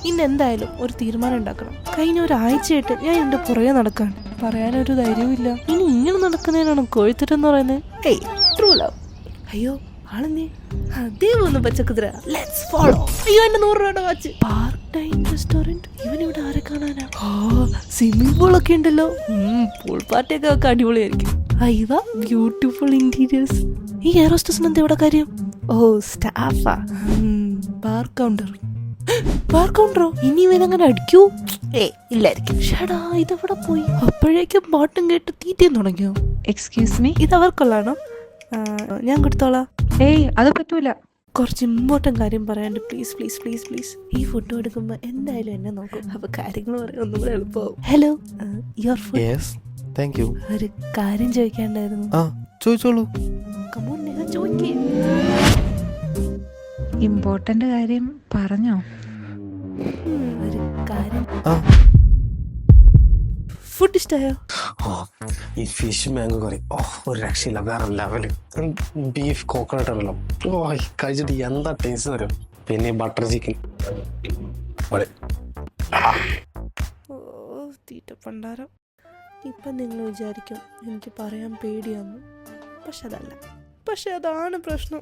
ഇന്ന് എന്തായാലും ഒരു തീരുമാനം ഉണ്ടാക്കണം. കഴിഞ്ഞ ഒരാഴ്ചയായിട്ട് ഞാൻ എന്റെ പുറകെ നടക്കാണ്. പറയാനൊരു ധൈര്യവും ഇല്ല. ഇനി ഇങ്ങനെ നടക്കുന്നതിനാണ് കോഴിത്തരെന്ന് പറയുന്നത്. ഏയ് ട്രൂ ലവ്. അയ്യോ ആളെന്തേ അതേ പോകുന്നു പച്ചക്കുതിര. Let's follow. അയ്യോ എന്റെ 100 രൂപയുടെ വാച്ച്. Park time restaurant. ഇവനിവിടെ ആരെ കാണാനാ? സ്വിമ്മിംഗ് പൂളൊക്കെ ഉണ്ടല്ലോ. പൂൾ പാർട്ടിയൊക്കെ ഒക്കെ അടിപൊളിയായിരിക്കും. അയ്യോ ബ്യൂട്ടിഫുൾ ഇന്റീരിയേഴ്സ്. ഈ എയർ ഹോസ്റ്റസിന് എന്താ ഇവിടെ കാര്യം? ഓ സ്റ്റാഫാ. Bar counter. ബാർ കൗണ്ടറോ? ഇനി ഇവനങ്ങനെ അടിക്കൂ? ഇല്ലായിരിക്കും. ഷടാ ഇതെവിടെ പോയി? അപ്പോഴേക്കും പാട്ടും കേട്ട് തീറ്റയും തുടങ്ങിയോ? എക്സ്ക്യൂസ് മീ, ഇത് അവർക്കുള്ളതാണോ? ഞാൻ കൊടുത്തോളാം. ഏയ് അത് പറ്റൂല. കുറച്ച് ഇമ്പോർട്ടൻറ്റ് കാര്യം പറയാണ്ട് പ്ലീസ് പ്ലീസ് പ്ലീസ് പ്ലീസ്. ഈ ഫോട്ടോ എടുക്കുമ്പോൾ എന്തായാലും എന്നെ നോക്കും. അപ്പോൾ കാര്യങ്ങൾ പറയാൻ ഒന്നും കൂടെ എളുപ്പമാവും. Hello your food. Yes thank you. ഒരു കാര്യം ചോദിക്കാണ്ടായിരുന്നു. ചോദിച്ചോളൂ. കമോൺ ഞാൻ ചോദിക്കേ. ഇമ്പോർട്ടന്റ് കാര്യം പറഞ്ഞോ? ഒരു കാര്യം. ഫുഡ് ഇഷ്ടമായോ? ഈ ഫിഷ് മാംഗോ കറി ഒരു രക്ഷയില്ല, വേറെ ലെവല്. ബീഫ് കോക്കനട്ട് ഉണ്ടല്ലോ, കഴിച്ചിട്ട് എന്താ ടേസ്റ്റ് തരും. പിന്നെ ബട്ടർ ചിക്കൻ. തീറ്റ പണ്ടാരം. ഇപ്പം നിങ്ങൾ വിചാരിക്കും എനിക്ക് പറയാൻ പേടിയാന്ന്. പക്ഷെ അതല്ല. പക്ഷെ അതാണ് പ്രശ്നം.